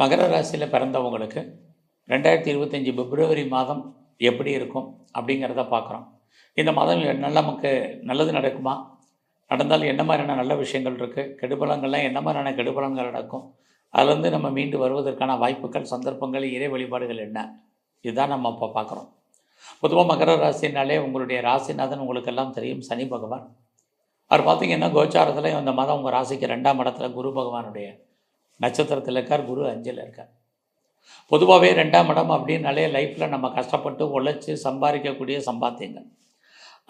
மகர ராசியில் பிறந்தவங்களுக்கு 2025 பிப்ரவரி மாதம் எப்படி இருக்கும் அப்படிங்கிறத பார்க்குறோம். இந்த மாதம் நமக்கு நல்லது நடக்குமா? நடந்தால் என்ன மாதிரியான நல்ல விஷயங்கள் இருக்குது? கெடுபலங்கள்லாம் என்ன மாதிரியான கெடுபலங்கள் நடக்கும்? அதுலேருந்து நம்ம மீண்டு வருவதற்கான வாய்ப்புகள், சந்தர்ப்பங்கள், இறை வழிபாடுகள் என்ன? இதுதான் நம்ம இப்போ பார்க்குறோம். பொதுவாக மகர ராசினாலே உங்களுடைய ராசிநாதன் உங்களுக்கெல்லாம் தெரியும், சனி பகவான். அவர் பார்த்திங்கன்னா கோச்சாரத்தில் இந்த மாதம் உங்கள் ராசிக்கு 2ஆம் இடத்துல குரு பகவானுடைய நட்சத்திரத்தில் இருக்கார். குரு 5ல் இருக்கார். பொதுவாகவே 2ஆம் இடம் அப்படின்னாலே லைஃப்பில் நம்ம கஷ்டப்பட்டு உழைச்சி சம்பாதிக்கக்கூடிய சம்பாத்தியங்கள்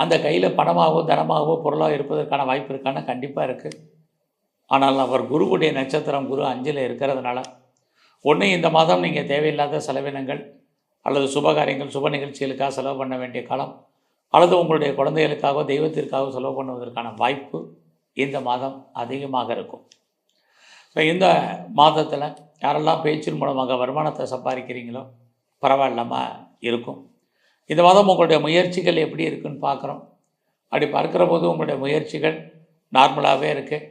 அந்த கையில் பணமாகவோ தனமாகவோ பொருளாக இருப்பதற்கான வாய்ப்பு இருக்கான்னு கண்டிப்பாக இருக்குது. ஆனால் அவர் குருவுடைய நட்சத்திரம் குரு 5ல் இருக்கிறதுனால ஒன்று இந்த மாதம் நீங்கள் தேவையில்லாத செலவினங்கள் அல்லது சுபகாரியங்கள் சுப நிகழ்ச்சிகளுக்காக செலவு பண்ண வேண்டிய காலம், அல்லது உங்களுடைய குழந்தைகளுக்காக தெய்வத்திற்காக செலவு பண்ணுவதற்கான வாய்ப்பு இந்த மாதம் அதிகமாக இருக்கும். ஸோ இந்த மாதத்தில் யாரெல்லாம் பேச்சின் மூலமாக வருமானத்தை சம்பாதிக்கிறீங்களோ பரவாயில்லாமல் இருக்கும். இந்த மாதம் உங்களுடைய முயற்சிகள் எப்படி இருக்குன்னு பார்க்குறோம். அப்படி பார்க்குற போது உங்களுடைய முயற்சிகள் நார்மலாகவே இருக்குது.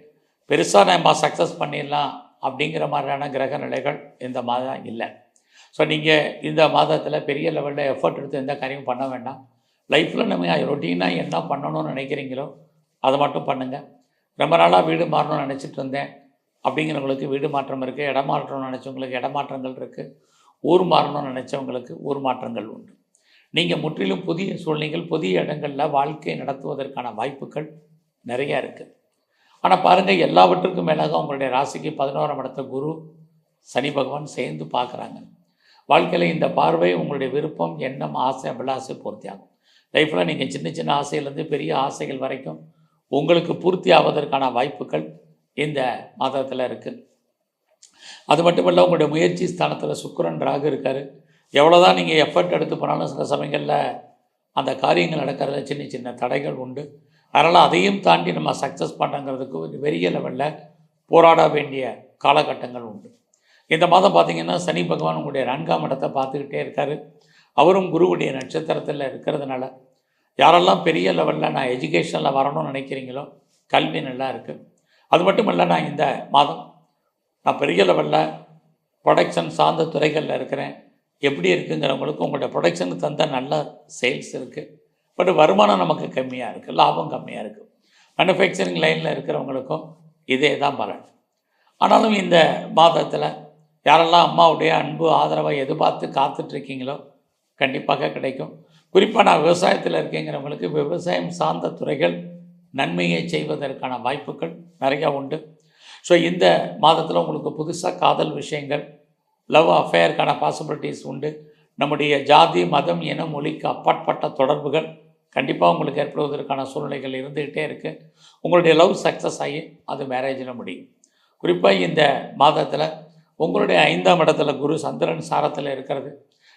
பெருசாக நம்ம சக்ஸஸ் பண்ணிடலாம் அப்படிங்கிற மாதிரியான கிரக நிலைகள் இந்த மாதம் இல்லை. ஸோ நீங்கள் இந்த மாதத்தில் பெரிய லெவலில் எஃபர்ட் எடுத்து எந்த காரியமும் பண்ண வேண்டாம். லைஃப்பில் நம்ம ரொட்டீனாக என்ன பண்ணணும்னு நினைக்கிறீங்களோ அதை மட்டும் பண்ணுங்கள். ரொம்ப நாளாக வீடு மாறணும்னு நினச்சிட்டு இருந்தேன் அப்படிங்கிறவங்களுக்கு வீடு மாற்றம் இருக்குது. இடம் மாற்றணும்னு நினச்சவங்களுக்கு இடமாற்றங்கள் இருக்குது. ஊர் மாறணும்னு நினச்சவங்களுக்கு ஊர் மாற்றங்கள் உண்டு. நீங்கள் முற்றிலும் புதிய சூழ்நிலைகள், புதிய இடங்களில் வாழ்க்கையை நடத்துவதற்கான வாய்ப்புகள் நிறையா இருக்குது. ஆனால் பாருங்கள், எல்லாவற்றுக்கும் மேலாக உங்களுடைய ராசிக்கு 11ஆம் இடத்த குரு சனி பகவான் சேர்ந்து பார்க்குறாங்க. வாழ்க்கையில் இந்த பார்வை உங்களுடைய விருப்பம், எண்ணம், ஆசை, அபிலாசை பூர்த்தி ஆகும். லைஃப்பில் நீங்கள் சின்ன சின்ன ஆசையிலேருந்து பெரிய ஆசைகள் வரைக்கும் உங்களுக்கு பூர்த்தி ஆவதற்கான வாய்ப்புகள் இந்த மாதத்தில் இருக்குது. அது மட்டுமல்ல, உங்களுடைய முயற்சி ஸ்தானத்தில் சுக்கிரன் ராகு இருக்கார். எவ்வளோ தான் நீங்கள் எஃபர்ட் எடுத்து போனாலும் சில சமயங்களில் அந்த காரியங்கள் நடக்கிறதுல சின்ன சின்ன தடைகள் உண்டு. அதனால் அதையும் தாண்டி நம்ம சக்ஸஸ் பண்ணுறங்கிறதுக்கு ஒரு பெரிய லெவலில் போராட வேண்டிய காலகட்டங்கள் உண்டு. இந்த மாதம் பார்த்திங்கன்னா சனி பகவான் உங்களுடைய 4ஆம் இடத்தை பார்த்துக்கிட்டே இருக்கார். அவரும் குருவுடைய நட்சத்திரத்தில் இருக்கிறதுனால யாரெல்லாம் பெரிய லெவலில் நான் எஜுகேஷனில் வரணும்னு நினைக்கிறீங்களோ கல்வி நல்லா இருக்குது. அது மட்டும் இல்லை, நான் இந்த மாதம் நான் பெரிய லெவலில் ப்ரொடக்ஷன் சார்ந்த துறைகளில் இருக்கிறேன் எப்படி இருக்குங்கிறவங்களுக்கு உங்களுடைய ப்ரொடக்ஷனுக்கு தந்த நல்ல சேல்ஸ் இருக்குது. பட் வருமானம் நமக்கு கம்மியாக இருக்குது, லாபம் கம்மியாக இருக்குது. மேனுஃபேக்சரிங் லைனில் இருக்கிறவங்களுக்கும் இதே தான் பலன். ஆனாலும் இந்த மாதத்தில் யாரெல்லாம் அம்மாவுடைய அன்பு ஆதரவை எதிர்பார்த்து காத்துட்ருக்கீங்களோ கண்டிப்பாக கிடைக்கும். குறிப்பாக நான் விவசாயத்தில் இருக்கேங்கிறவங்களுக்கு விவசாயம் சார்ந்த துறைகள் நன்மையை செய்வதற்கான வாய்ப்புகள் நிறையா உண்டு. ஸோ இந்த மாதத்தில் உங்களுக்கு புதுசாக காதல் விஷயங்கள், லவ் அஃபேருக்கான பாசிபிலிட்டிஸ் உண்டு. நம்முடைய ஜாதி, மதம், இனம், மொழிக்கு அப்பாற்பட்ட தொடர்புகள் கண்டிப்பாக உங்களுக்கு ஏற்படுவதற்கான சூழ்நிலைகள் இருந்துக்கிட்டே இருக்குது. உங்களுடைய லவ் சக்ஸஸ் ஆகி அது மேரேஜில் முடியும். குறிப்பாக இந்த மாதத்தில் உங்களுடைய 5ஆம் இடத்துல குரு சந்திரன் சாரத்தில் இருக்கிறது.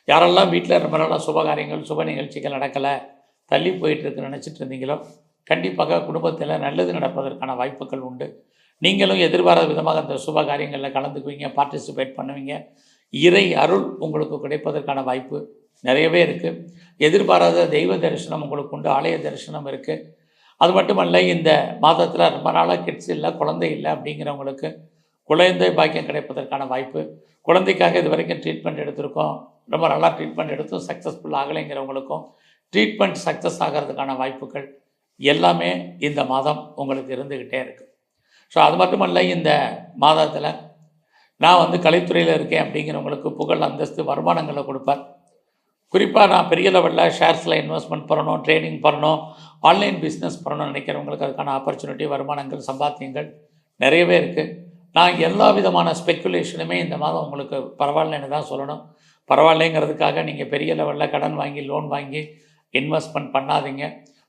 யாரெல்லாம் வீட்டில் ரொம்ப நாளாக சுபகாரியங்கள் சுப நிகழ்ச்சிகள் நடக்கலை, தள்ளி போயிட்டுருக்குன்னு நினச்சிட்டு இருந்தீங்களோ கண்டிப்பாக குடும்பத்தில் நல்லது நடப்பதற்கான வாய்ப்புகள் உண்டு. நீங்களும் எதிர்பாராத விதமாக அந்த சுப காரியங்களில் கலந்துக்குவீங்க, பார்ட்டிசிபேட் பண்ணுவீங்க. இறை அருள் உங்களுக்கு கிடைப்பதற்கான வாய்ப்பு நிறையவே இருக்குது. எதிர்பாராத தெய்வ தரிசனம் உங்களுக்கு உண்டு, ஆலய தரிசனம் இருக்குது. அது மட்டுமல்ல, இந்த மாதத்தில் ரொம்ப நாளாக கிட்ஸ் இல்லை, குழந்தை இல்லை அப்படிங்கிறவங்களுக்கு குழந்தை பாக்கியம் கிடைப்பதற்கான வாய்ப்பு. குழந்தைக்காக இது வரைக்கும் ட்ரீட்மெண்ட் எடுத்திருக்கோம், ரொம்ப நல்லா ட்ரீட்மெண்ட் எடுத்தும் சக்ஸஸ்ஃபுல் ஆகலைங்கிறவங்களுக்கும் ட்ரீட்மெண்ட் சக்ஸஸ் ஆகிறதுக்கான வாய்ப்புகள் எல்லாமே இந்த மாதம் உங்களுக்கு இருந்துக்கிட்டே இருக்குது. ஸோ அது மட்டுமல்ல, இந்த மாதத்தில் நான் கலைத்துறையில் இருக்கேன் அப்படிங்கிறவங்களுக்கு புகழ், அந்தஸ்து, வருமானங்களை கொடுப்பார். குறிப்பாக நான் பெரிய லெவலில் ஷேர்ஸில் இன்வெஸ்ட்மெண்ட் பண்ணணும், ட்ரேடிங் பண்ணணும், ஆன்லைன் பிஸ்னஸ் பண்ணணும்னு நினைக்கிறவங்களுக்கு அதுக்கான ஆப்பர்ச்சுனிட்டி, வருமானங்கள், சம்பாத்தியங்கள் நிறையவே இருக்குது. நான் எல்லா விதமான ஸ்பெக்குலேஷனுமே இந்த மாதம் உங்களுக்கு பரவாயில்லைன்னு தான் சொல்லணும். பரவாயில்லைங்கிறதுக்காக நீங்கள் பெரிய லெவலில் கடன் வாங்கி லோன் வாங்கி இன்வெஸ்ட்மெண்ட் பண்ணாதீங்க.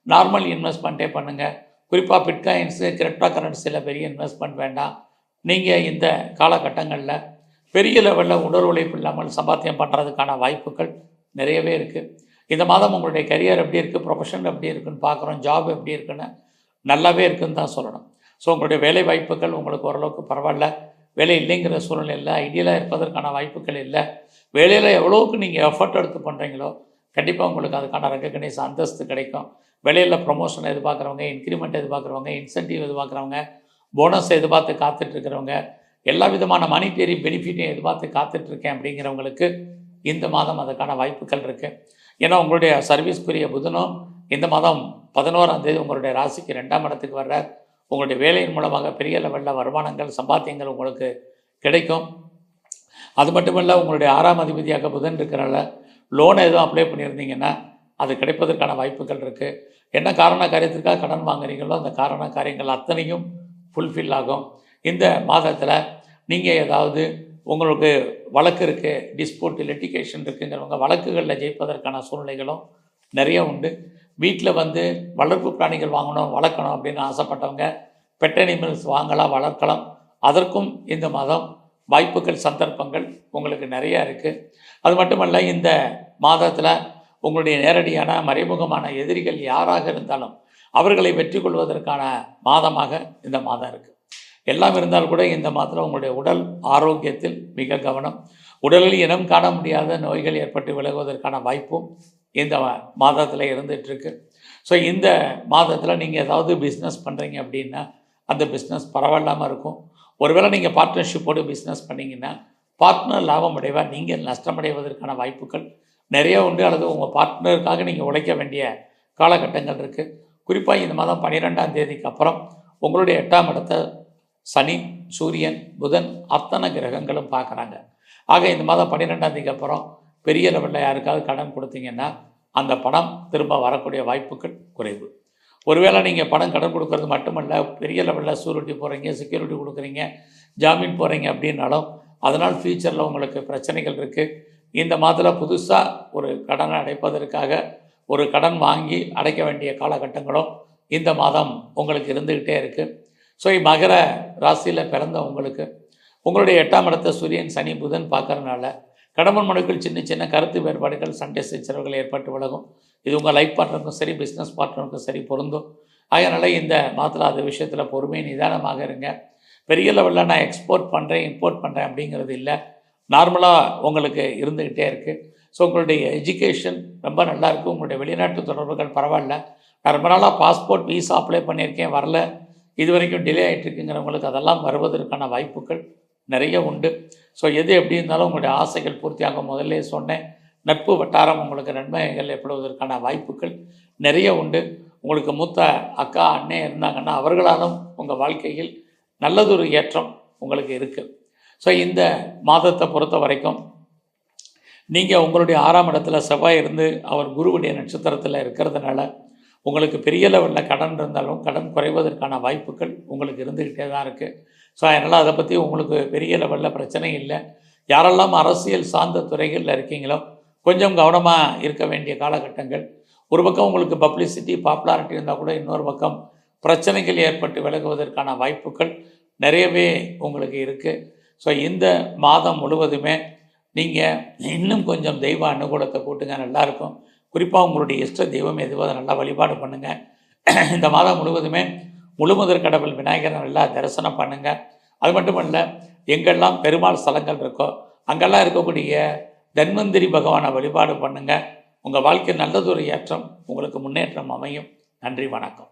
நார்மல் இன்வெஸ்ட்மெண்ட்டே பண்ணுங்கள். குறிப்பாக பிட்காயின்ஸு, கிரிப்டோ கரன்சியில் பெரிய இன்வெஸ்ட்மெண்ட் வேண்டாம். நீங்கள் இந்த காலகட்டங்களில் பெரிய லெவலில் உடல் உழைப்பு இல்லாமல் சம்பாத்தியம் பண்ணுறதுக்கான வாய்ப்புகள் நிறையவே இருக்குது. இந்த மாதம் உங்களுடைய கரியர் எப்படி இருக்குது, ப்ரொஃபஷன் எப்படி இருக்குன்னு பார்க்குறோம், ஜாப் எப்படி இருக்குன்னு நல்லாவே இருக்குதுன்னு தான் சொல்லணும். ஸோ உங்களுடைய வேலை வாய்ப்புகள் உங்களுக்கு ஓரளவுக்கு பரவாயில்ல. வேலை இல்லைங்கிற சூழ்நிலை இல்லை, ஐடியலாக இருப்பதற்கான வாய்ப்புகள் இல்லை. வேலையில் எவ்வளோவுக்கு நீங்கள் எஃபர்ட் எடுத்து பண்ணுறீங்களோ கண்டிப்பாக உங்களுக்கு அதுக்கான ரெக்கக்னைஸ், அந்தஸ்து கிடைக்கும். வேலையில் ப்ரொமோஷன் எதிர்பார்க்குறவங்க, இன்க்ரிமெண்ட் எதிர்பார்க்குறவங்க, இன்சென்டிவ் எதிர்பார்க்குறவங்க, போனஸ் எதிர்பார்த்து காத்துட்ருக்கிறவங்க எல்லா விதமான மானிட்டரி பெனிஃபிட்டையும் எதிர்பார்த்து காத்துட்ருக்கேன் அப்படிங்கிறவங்களுக்கு இந்த மாதம் அதுக்கான வாய்ப்புகள் இருக்குது. ஏன்னா உங்களுடைய சர்வீஸ்க்குரிய புதனும் இந்த மாதம் 11ஆம் தேதி உங்களுடைய ராசிக்கு 2ஆம் இடத்துக்கு வர்றார். உங்களுடைய வேலையின் மூலமாக பெரிய லெவலில் வருமானங்கள் சம்பாத்தியங்கள் உங்களுக்கு கிடைக்கும். அது மட்டும் இல்லை, உங்களுடைய 6ஆம் அதிபதியாக புதன் இருக்கிறனால லோனை எதுவும் அப்ளை பண்ணியிருந்தீங்கன்னா அது கிடைப்பதற்கான வாய்ப்புகள் இருக்குது. என்ன காரண காரியத்திற்காக கடன் வாங்குறீங்களோ அந்த காரண காரியங்கள் அத்தனையும் ஃபுல்ஃபில் ஆகும். இந்த மாதத்தில் நீங்கள் ஏதாவது உங்களுக்கு வழக்கு இருக்குது, டிஸ்பியூட் லிட்டிகேஷன் இருக்குங்கிறவங்க வழக்குகளில் ஜெயிப்பதற்கான சூழ்நிலைகளும் நிறைய உண்டு. வீட்டில் வளர்ப்பு பிராணிகள் வாங்கணும் வளர்க்கணும் அப்படின்னு ஆசைப்பட்டவங்க பெட் அனிமல்ஸ் வாங்கலாம், வளர்க்கலாம். அதற்கும் இந்த மாதம் வாய்ப்புகள் சந்தர்ப்பங்கள் உங்களுக்கு நிறையா இருக்குது. அது மட்டுமல்ல, இந்த மாதத்தில் உங்களுடைய நேரடியான மறைமுகமான எதிரிகள் யாராக இருந்தாலும் அவர்களை வெற்றி கொள்வதற்கான மாதமாக இந்த மாதம் இருக்குது. எல்லாம் இருந்தால் கூட இந்த மாதத்தில் உங்களுடைய உடல் ஆரோக்கியத்தில் மிக கவனம். உடலில் இனம் காண முடியாத நோய்கள் ஏற்பட்டு விலகுவதற்கான வாய்ப்பும் இந்த மாதத்தில் இருந்துகிட்ருக்கு. ஸோ இந்த மாதத்தில் நீங்கள் ஏதாவது பிஸ்னஸ் பண்ணுறீங்க அப்படின்னா அந்த பிஸ்னஸ் பரவாயில்லாமல் இருக்கும். ஒருவேளை நீங்கள் பார்ட்னர்ஷிப்போடு பிஸ்னஸ் பண்ணிங்கன்னா பார்ட்னர் லாபம் அடைவார், நீங்கள் நஷ்டமடைவதற்கான வாய்ப்புகள் நிறைய உண்டு. அல்லது உங்கள் பார்ட்னருக்காக நீங்கள் உழைக்க வேண்டிய காலகட்டங்கள் இருக்குது. குறிப்பாக இந்த மாதம் 12ஆம் தேதிக்கு அப்புறம் உங்களுடைய 8ஆம் இடத்தை சனி, சூரியன், புதன் அத்தனை கிரகங்களும் பார்க்குறாங்க. ஆக இந்த மாதம் 12ஆம் தேதிக்கு அப்புறம் பெரிய லெவலில் யாருக்காவது கடன் கொடுத்தீங்கன்னா அந்த பணம் திரும்ப வரக்கூடிய வாய்ப்புகள் குறைவு. ஒருவேளை நீங்கள் பணம் கடன் கொடுக்கறது மட்டுமல்ல, பெரிய லெவலில் சூரிட்டி போகிறீங்க, செக்யூரிட்டி கொடுக்குறீங்க, ஜாமீன் போகிறீங்க அப்படின்னாலும் அதனால் ஃப்யூச்சரில் உங்களுக்கு பிரச்சனைகள் இருக்குது. இந்த மாதத்தில் புதுசாக ஒரு கடனை அடைப்பதற்காக ஒரு கடன் வாங்கி அடைக்க வேண்டிய காலகட்டங்களும் இந்த மாதம் உங்களுக்கு இருந்துக்கிட்டே இருக்குது. ஸோ மகர ராசியில் பிறந்த உங்களுக்கு உங்களுடைய 8ஆம் இடத்தை சூரியன், சனி, புதன் பார்க்கறதுனால கணவன் மனைவிக்குள் சின்ன சின்ன கருத்து வேறுபாடுகள், சண்டை சச்சரவுகள் ஏற்பட்டு விலகும். இது உங்கள் லைஃப் பார்ட்னருக்கும் சரி, பிஸ்னஸ் பார்ட்னருக்கும் சரி பொருந்தும். அதனால் இந்த மாதத்தில் அது விஷயத்தில் பொறுமை நிதானமாக இருங்க. பெரிய லெவலில் நான் எக்ஸ்போர்ட் பண்ணுறேன், இம்போர்ட் பண்ணுறேன் அப்படிங்கிறது இல்லை, நார்மலாக உங்களுக்கு இருந்துக்கிட்டே இருக்குது. ஸோ உங்களுடைய எஜுகேஷன் ரொம்ப நல்லா இருக்குது. உங்களுடைய வெளிநாட்டு தொடர்புகள் பரவாயில்ல. நான் ரொம்ப நாளாக பாஸ்போர்ட், வீசா அப்ளை பண்ணியிருக்கேன், வரல, இது வரைக்கும் டிலே ஆகிட்டுருக்குங்கிறவங்களுக்கு அதெல்லாம் வருவதற்கான வாய்ப்புகள் நிறைய உண்டு. ஸோ எது எப்படி இருந்தாலும் உங்களுடைய ஆசைகள் பூர்த்தியாகும். முதல்ல சொன்னேன், நட்பு வட்டாரம் உங்களுக்கு நன்மைகள் ஏற்படுவதற்கான வாய்ப்புகள் நிறைய உண்டு. உங்களுக்கு மூத்த அக்கா, அண்ணே இருந்தாங்கன்னா அவர்களாலும் உங்கள் வாழ்க்கையில் நல்லதொரு ஏற்றம் உங்களுக்கு இருக்குது. ஸோ இந்த மாதத்தை பொறுத்த வரைக்கும் நீங்கள் உங்களுடைய 6ஆம் இடத்துல செவ்வாய் இருந்து அவர் குருவுடைய நட்சத்திரத்தில் இருக்கிறதுனால உங்களுக்கு பெரிய லெவலில் கடன் இருந்தாலும் கடன் குறைவதற்கான வாய்ப்புகள் உங்களுக்கு இருந்துக்கிட்டே தான் இருக்குது. ஸோ அதனால் அதை பற்றி உங்களுக்கு பெரிய லெவலில் பிரச்சனை இல்லை. யாரெல்லாம் அரசியல் சார்ந்த துறைகளில் இருக்கீங்களோ கொஞ்சம் கவனமாக இருக்க வேண்டிய காலகட்டங்கள். ஒரு பக்கம் உங்களுக்கு பப்ளிசிட்டி, பாப்புலாரிட்டி இருந்தால் கூட இன்னொரு பக்கம் பிரச்சனைகள் ஏற்பட்டு விலகுவதற்கான வாய்ப்புகள் நிறையவே உங்களுக்கு இருக்குது. ஸோ இந்த மாதம் முழுவதுமே நீங்கள் இன்னும் கொஞ்சம் தெய்வ அனுகூலத்தை கூட்டுங்க, நல்லாயிருக்கும். குறிப்பாக உங்களுடைய இஷ்ட தெய்வம் எதுவோ அதை நல்லா வழிபாடு பண்ணுங்கள். இந்த மாதம் முழுவதுமே முழுமுதற் கடவுள் விநாயகரை நல்லா தரிசனம் பண்ணுங்கள். அது மட்டும் இல்லை, எங்கெல்லாம் பெருமாள் ஸ்தலங்கள் இருக்கோ அங்கெல்லாம் இருக்கக்கூடிய தன்வந்திரி பகவானை வழிபாடு பண்ணுங்கள். உங்கள் வாழ்க்கை நல்லதொரு ஏற்றம், உங்களுக்கு முன்னேற்றம் அமையும். நன்றி, வணக்கம்.